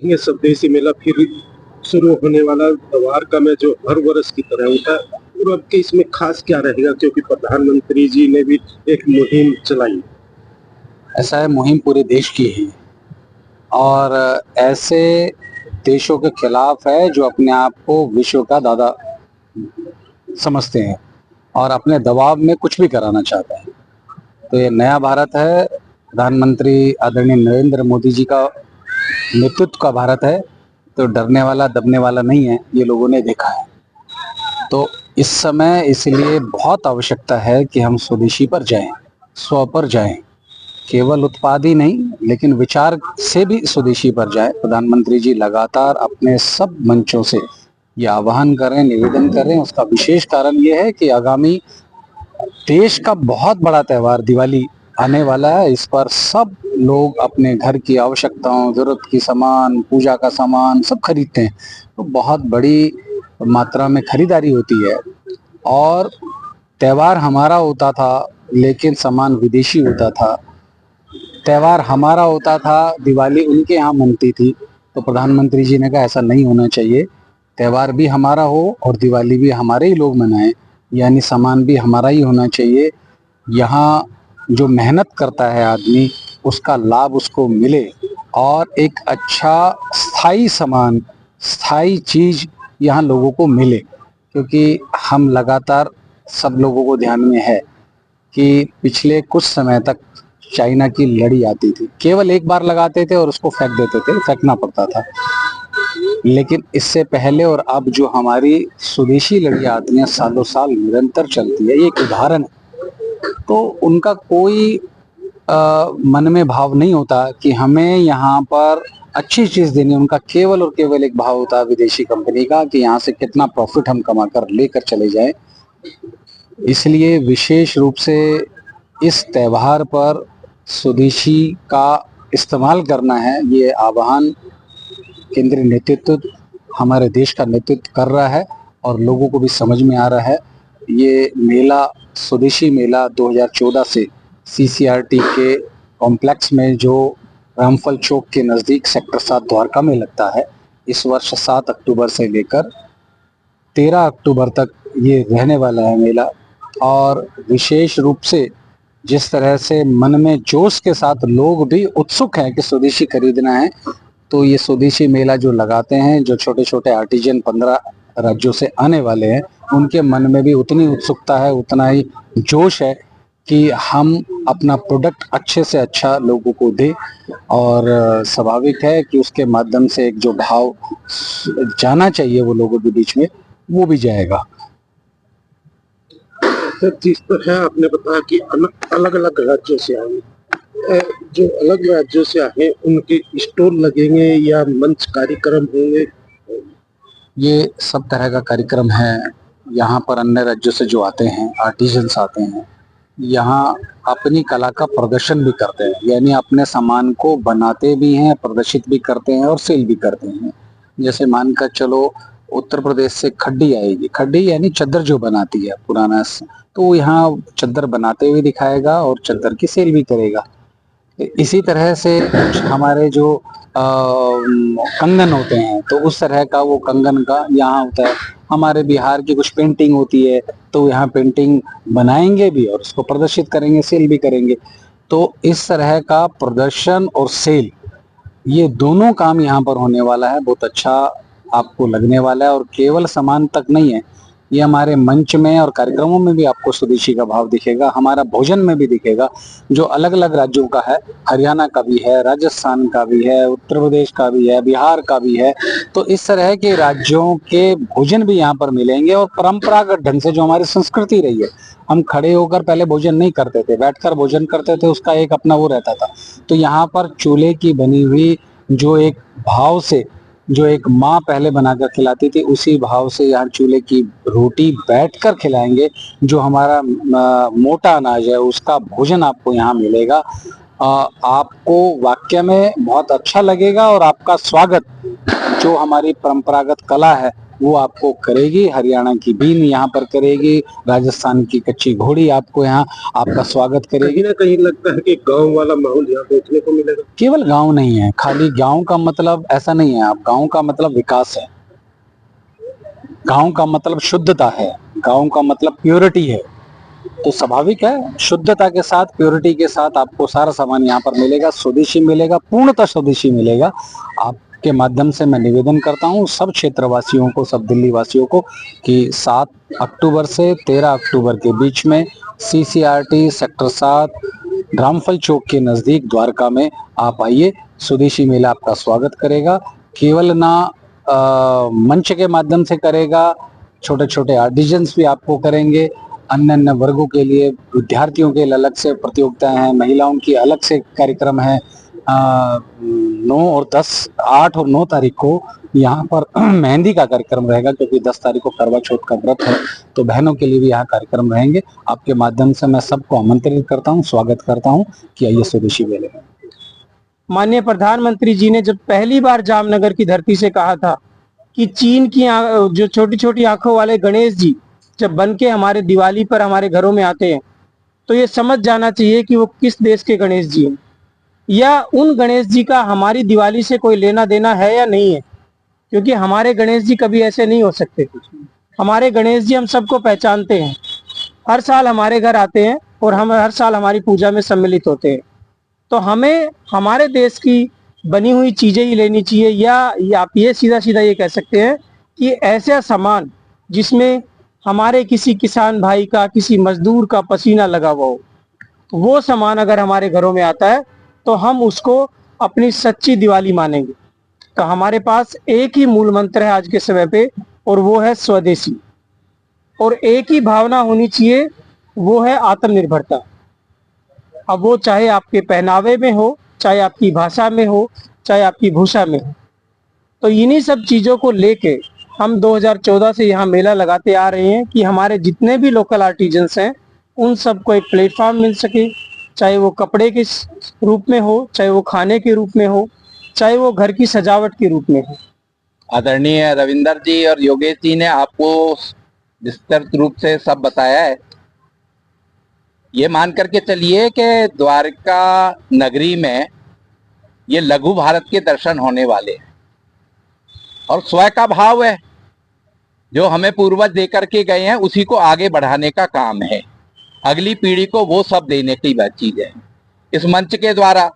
ये स्वदेशी मेला फिर शुरू होने वाला द्वारका में जो हर वर्ष की तरह होता है, और अब के इसमें खास क्या रहेगा, क्योंकि प्रधानमंत्री जी ने भी एक मुहिम चलाई। ऐसा है, मुहिम पूरे देश की है और ऐसे देशों के खिलाफ है जो अपने आप को विश्व का दादा समझते हैं और अपने दबाव में कुछ भी कराना चाहते हैं। तो ये नया भारत है, प्रधानमंत्री आदरणीय नरेंद्र मोदी जी का नेतृत्व का भारत है, तो डरने वाला दबने वाला नहीं है, ये लोगों ने देखा है। तो इस समय इसलिए बहुत आवश्यकता है कि हम स्वदेशी पर जाएं, स्व पर जाएं, केवल उत्पाद ही नहीं लेकिन विचार से भी स्वदेशी पर जाए। प्रधानमंत्री जी लगातार अपने सब मंचों से ये आह्वान कर रहे हैं, निवेदन कर रहे हैं। उसका विशेष कारण ये है कि आगामी देश का बहुत बड़ा त्योहार दिवाली आने वाला है। इस पर सब लोग अपने घर की आवश्यकताओं, जरूरत की सामान, पूजा का सामान सब खरीदते हैं, तो बहुत बड़ी मात्रा में खरीदारी होती है। और त्योहार हमारा होता था लेकिन सामान विदेशी होता था। त्योहार हमारा होता था, दिवाली उनके यहाँ मनती थी। तो प्रधानमंत्री जी ने कहा ऐसा नहीं होना चाहिए, त्योहार भी हमारा हो और दिवाली भी हमारे ही लोग मनाएं, यानी सामान भी हमारा ही होना चाहिए। यहाँ जो मेहनत करता है आदमी, उसका लाभ उसको मिले और एक अच्छा स्थायी सामान, स्थायी चीज यहाँ लोगों को मिले। क्योंकि हम लगातार सब लोगों को ध्यान में है कि पिछले कुछ समय तक चाइना की लड़ी आती थी, केवल एक बार लगाते थे और उसको फेंक देते थे, फेंकना पड़ता था। लेकिन इससे पहले और अब जो हमारी स्वदेशी लड़ी आती हैं, सालों साल निरंतर चलती है, ये एक उदाहरण है। तो उनका कोई मन में भाव नहीं होता कि हमें यहाँ पर अच्छी चीज देनी। उनका केवल और केवल एक भाव होता है विदेशी कंपनी का कि यहाँ से कितना प्रॉफिट हम कमा कर लेकर चले जाएं। इसलिए विशेष रूप से इस त्योहार पर स्वदेशी का इस्तेमाल करना है, ये आह्वान केंद्रीय नेतृत्व, हमारे देश का नेतृत्व कर रहा है और लोगों को भी समझ में आ रहा है। ये मेला, स्वदेशी मेला 2014 से सीसीआरटी के कॉम्प्लेक्स में जो रामफल चौक के नज़दीक सेक्टर 7 द्वारका में लगता है। इस वर्ष 7 अक्टूबर से लेकर 13 अक्टूबर तक ये रहने वाला है मेला। और विशेष रूप से जिस तरह से मन में जोश के साथ लोग भी उत्सुक हैं कि स्वदेशी खरीदना है, तो ये स्वदेशी मेला जो लगाते हैं, जो छोटे छोटे आर्टिजन 15 राज्यों से आने वाले हैं, उनके मन में भी उतनी उत्सुकता है, उतना ही जोश है कि हम अपना प्रोडक्ट अच्छे से अच्छा लोगों को दें। और स्वाभाविक है कि उसके माध्यम से एक जो भाव जाना चाहिए वो लोगों के बीच में, वो भी जाएगा। सर, जिस तरह आपने बताया कि अलग अलग राज्यों से आए, जो अलग राज्यों से आए उनके स्टॉल लगेंगे या मंच कार्यक्रम होंगे? ये सब तरह का कार्यक्रम है। यहाँ पर अन्य राज्यों से जो आते हैं, आर्टिजन्स आते हैं, यहाँ अपनी कला का प्रदर्शन भी करते हैं, यानी अपने सामान को बनाते भी हैं, प्रदर्शित भी करते हैं और सेल भी करते हैं। जैसे मानकर चलो उत्तर प्रदेश से खड्डी आएगी, खड्डी यानी चद्दर जो बनाती है पुराना, तो यहाँ चद्दर बनाते हुए दिखाएगा और चद्दर की सेल भी करेगा। इसी तरह से कुछ हमारे जो कंगन होते हैं, तो उस तरह का वो कंगन का यहाँ होता है। हमारे बिहार की कुछ पेंटिंग होती है, तो यहाँ पेंटिंग बनाएंगे भी और उसको प्रदर्शित करेंगे, सेल भी करेंगे। तो इस तरह का प्रदर्शन और सेल, ये दोनों काम यहाँ पर होने वाला है। बहुत अच्छा आपको लगने वाला है और केवल सामान तक नहीं है, ये हमारे मंच में और कार्यक्रमों में भी आपको स्वदेशी का भाव दिखेगा, हमारा भोजन में भी दिखेगा जो अलग अलग राज्यों का है। हरियाणा का भी है, राजस्थान का भी है, उत्तर प्रदेश का भी है, बिहार का भी है। तो इस तरह के राज्यों के भोजन भी यहाँ पर मिलेंगे और परंपरागत ढंग से जो हमारी संस्कृति रही है, हम खड़े होकर पहले भोजन नहीं करते थे, बैठकर भोजन करते थे, उसका एक अपना वो रहता था। तो यहाँ पर चूल्हे की बनी हुई जो एक भाव से, जो एक माँ पहले बनाकर खिलाती थी, उसी भाव से यहाँ चूल्हे की रोटी बैठकर खिलाएंगे। जो हमारा मोटा अनाज है उसका भोजन आपको यहाँ मिलेगा। आपको वाकई में बहुत अच्छा लगेगा और आपका स्वागत, जो हमारी परंपरागत कला है वो आपको करेगी। हरियाणा की बीन यहाँ पर करेगी, राजस्थान की कच्ची घोड़ी आपको यहाँ आपका स्वागत करेगी। कहीं ना कहीं लगता है कि गांव वाला माहौल यहाँ देखने को मिलेगा। केवल गांव नहीं है, खाली गांव का मतलब ऐसा नहीं है। आप गांव का मतलब विकास है, गांव का मतलब शुद्धता है, गांव का मतलब प्योरिटी है। तो स्वाभाविक है, शुद्धता के साथ, प्योरिटी के साथ आपको सारा सामान यहाँ पर मिलेगा, स्वदेशी मिलेगा, पूर्णतः स्वदेशी मिलेगा। आपके माध्यम से मैं निवेदन करता हूँ सब क्षेत्रवासियों को, सब दिल्ली वासियों को कि 7 अक्टूबर से 13 अक्टूबर के बीच में CCRT सेक्टर 7 रामफल चौक के नजदीक द्वारका में आप आइए। स्वदेशी मेला आपका स्वागत करेगा। केवल ना मंच के माध्यम से करेगा, छोटे छोटे आर्टिजन्स भी आपको करेंगे। अन्य अन्य वर्गों के लिए, विद्यार्थियों के लिए अलग से प्रतियोगिताएं हैं, महिलाओं की अलग से कार्यक्रम है। 9 और 10, 8 और 9 तारीख को यहाँ पर मेहंदी का कार्यक्रम रहेगा, क्योंकि 10 तारीख को करवा चौथ का व्रत है, तो बहनों के लिए भी यहाँ कार्यक्रम रहेंगे। आपके माध्यम से मैं सबको आमंत्रित करता हूँ, स्वागत करता हूँ कि आइए स्वदेशी मेले में। माननीय प्रधानमंत्री जी ने जब पहली बार जामनगर की धरती से कहा था कि चीन की जो छोटी छोटी आंखों वाले गणेश जी जब बन के हमारे दिवाली पर हमारे घरों में आते हैं, तो ये समझ जाना चाहिए कि वो किस देश के गणेश जी हैं, या उन गणेश जी का हमारी दिवाली से कोई लेना देना है या नहीं है। क्योंकि हमारे गणेश जी कभी ऐसे नहीं हो सकते। हमारे गणेश जी हम सबको पहचानते हैं, हर साल हमारे घर आते हैं और हम हर साल हमारी पूजा में सम्मिलित होते हैं। तो हमें हमारे देश की बनी हुई चीजें ही लेनी चाहिए, या आप ये सीधा सीधा ये कह सकते हैं कि ऐसा सामान जिसमें हमारे किसी किसान भाई का, किसी मजदूर का पसीना लगा हुआ हो, वो सामान अगर हमारे घरों में आता है तो हम उसको अपनी सच्ची दिवाली मानेंगे। तो हमारे पास एक ही मूल मंत्र है आज के समय पे, और वो है स्वदेशी। और एक ही भावना होनी चाहिए, वो है आत्मनिर्भरता। अब वो चाहे आपके पहनावे में हो, चाहे आपकी भाषा में हो, चाहे आपकी भूषा में हो। तो इन्हीं सब चीज़ों को लेके हम 2014 से यहाँ मेला लगाते आ रहे हैं कि हमारे जितने भी लोकल आर्टिजन्स हैं उन सबको एक प्लेटफॉर्म मिल सके, चाहे वो कपड़े के रूप में हो, चाहे वो खाने के रूप में हो, चाहे वो घर की सजावट के रूप में हो। आदरणीय रविंदर जी और योगेश जी ने आपको विस्तृत रूप से सब बताया है। ये मान करके चलिए कि द्वारका नगरी में ये लघु भारत के दर्शन होने वाले हैं, और स्वयं का भाव है जो हमें पूर्वज देकर के गए हैं, उसी को आगे बढ़ाने का काम है। अगली पीढ़ी को वो सब देने की चीज है। इस मंच के द्वारा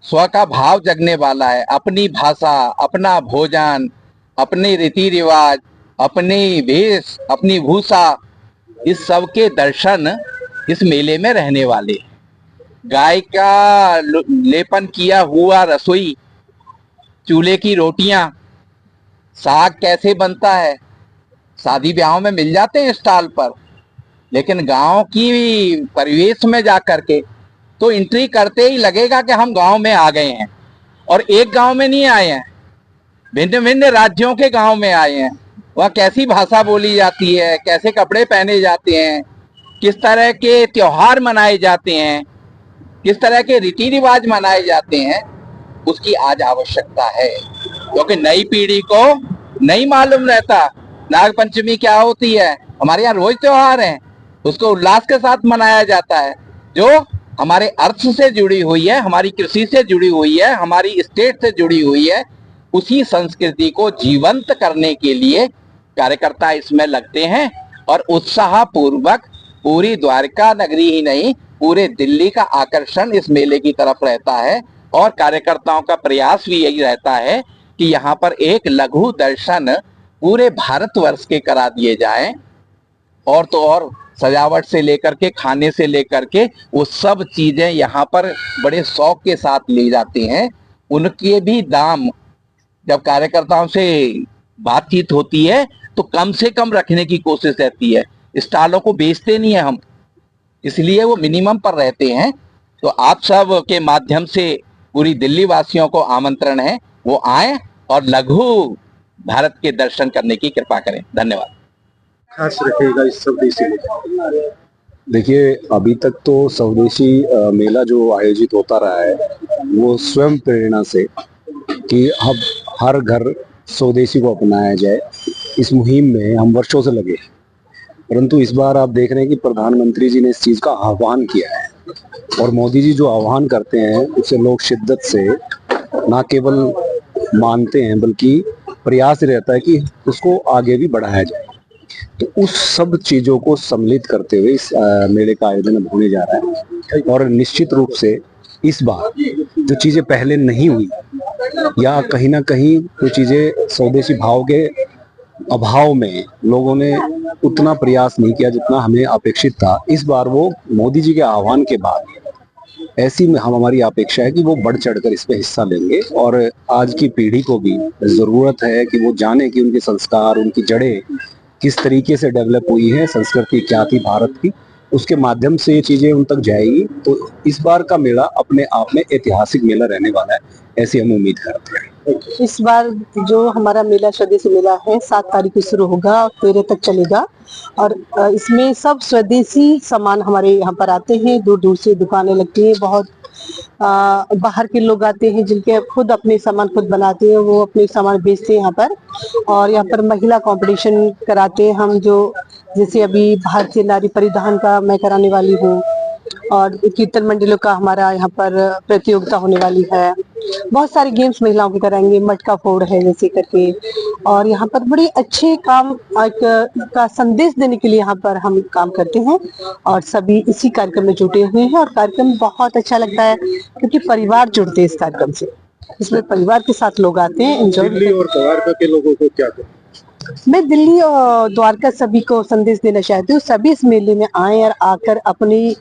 स्व का भाव जगने वाला है। अपनी भाषा, अपना भोजन, अपने रीति रिवाज, अपनी भेष, अपनी भूषा, इस सब के दर्शन इस मेले में रहने वाले। गाय का लेपन किया हुआ रसोई, चूल्हे की रोटियां, साग कैसे बनता है, शादी ब्याहों में मिल जाते हैं स्टॉल पर, लेकिन गांव की परिवेश में जाकर के तो एंट्री करते ही लगेगा कि हम गांव में आ गए हैं। और एक गांव में नहीं आए हैं, भिन्न भिन्न राज्यों के गांव में आए हैं। वह कैसी भाषा बोली जाती है, कैसे कपड़े पहने जाते हैं, किस तरह के त्योहार मनाए जाते हैं, किस तरह के रीति रिवाज मनाए जाते हैं, उसकी आज आवश्यकता है। क्योंकि नई पीढ़ी को नहीं मालूम रहता नाग पंचमी क्या होती है। हमारे यहाँ रोज त्योहार हैं, उसको उल्लास के साथ मनाया जाता है, जो हमारे अर्थ से जुड़ी हुई है, हमारी कृषि से जुड़ी हुई है, हमारी स्टेट से जुड़ी हुई है। उसी संस्कृति को जीवंत करने के लिए कार्यकर्ता इसमें लगते हैं, और उत्साह पूर्वक पूरी द्वारका नगरी ही नहीं, पूरे दिल्ली का आकर्षण इस मेले की तरफ रहता है। और कार्यकर्ताओं का प्रयास भी यही रहता है कि यहाँ पर एक लघु दर्शन पूरे भारतवर्ष के करा दिए जाएं, और तो और सजावट से लेकर के, खाने से लेकर के, वो सब चीजें यहाँ पर बड़े शौक के साथ ली जाती हैं। उनके भी दाम जब कार्यकर्ताओं से बातचीत होती है तो कम से कम रखने की कोशिश रहती है। स्टॉलों को बेचते नहीं है हम, इसलिए वो मिनिमम पर रहते हैं। तो आप सब के माध्यम से पूरी दिल्ली वासियों को आमंत्रण है, वो आए और लघु भारत के दर्शन करने की कृपा करें। धन्यवाद। खास रखेगा इस स्वदेशी मेला? देखिए, अभी तक तो स्वदेशी मेला जो आयोजित होता रहा है वो स्वयं प्रेरणा से कि अब हर घर स्वदेशी को अपनाया जाए। इस मुहिम में हम वर्षों से लगे हैं, परंतु इस बार आप देख रहे हैं कि प्रधानमंत्री जी ने इस चीज का आह्वान किया है और मोदी जी जो आह्वान करते हैं उसे लोग शिद्दत से ना केवल मानते हैं बल्कि प्रयास रहता है कि उसको आगे भी बढ़ाया जाए। तो उस सब चीजों को सम्मिलित करते हुए इस मेले का आयोजन अब होने जा रहा है और निश्चित रूप से इस बार जो चीजें पहले नहीं हुई या कहीं ना कहीं जो चीजें स्वदेशी भाव के अभाव में लोगों ने उतना प्रयास नहीं किया जितना हमें अपेक्षित था, इस बार वो मोदी जी के आह्वान के बाद ऐसी में हमारी अपेक्षा है कि वो बढ़ चढ़कर इसमें हिस्सा लेंगे और आज की पीढ़ी को भी जरूरत है कि वो जाने कि उनके संस्कार, उनकी जड़ें किस तरीके से डेवलप हुई है, संस्कृति क्या थी भारत की, उसके माध्यम से ये चीजें उन तक जाएगी। तो इस बार का मेला अपने आप में ऐतिहासिक मेला रहने वाला है, ऐसी हम उम्मीद करते हैं। इस बार जो हमारा मेला स्वदेशी मेला है 7 तारीख को शुरू होगा और 13 तक चलेगा और इसमें सब स्वदेशी सामान हमारे यहाँ पर आते हैं, दूर दूर से दुकानें लगती हैं, बहुत बाहर के लोग आते हैं जिनके खुद अपने सामान खुद बनाते हैं, वो अपने सामान बेचते हैं यहाँ पर। और यहाँ पर महिला कंपटीशन कराते हैं हम, जो जैसे अभी भारतीय नारी परिधान का मैं कराने वाली हूँ और कीर्तन मंडलों का हमारा यहाँ पर प्रतियोगिता होने वाली है। बहुत सारे गेम्स महिलाओं के कराएंगे, मटका फोड़ है जैसे करके, और यहाँ पर बड़े अच्छे काम का संदेश देने के लिए यहाँ पर हम काम करते हैं और सभी इसी कार्यक्रम में जुटे हुए हैं और कार्यक्रम बहुत अच्छा लगता है क्योंकि परिवार जुड़ते हैं इस कार्यक्रम से। इसमें परिवार के साथ लोग आते हैं, एंजॉय। दिल्ली और द्वारका के लोगों को क्या कहते? मैं दिल्ली और द्वारका सभी को संदेश देना चाहती हूँ, सभी इस मेले में आए और आकर अपनी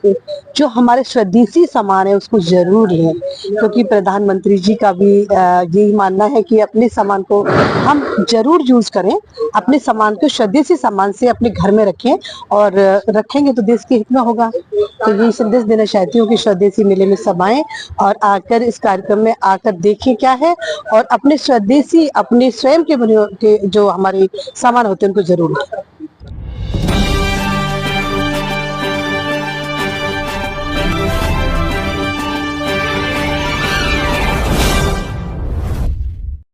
जो हमारे स्वदेशी सामान है उसको जरूर लें, क्योंकि प्रधानमंत्री जी का भी यही मानना है कि अपने सामान को हम जरूर यूज करें, अपने सामान को स्वदेशी सामान से अपने घर में रखें और रखेंगे तो देश के हित में होगा। तो यही संदेश देना चाहती हूँ कि स्वदेशी मेले में सब आए और आकर इस कार्यक्रम में आकर देखें क्या है और अपने स्वदेशी, अपने स्वयं के जो हमारे सामान होते हैं उनको जरूर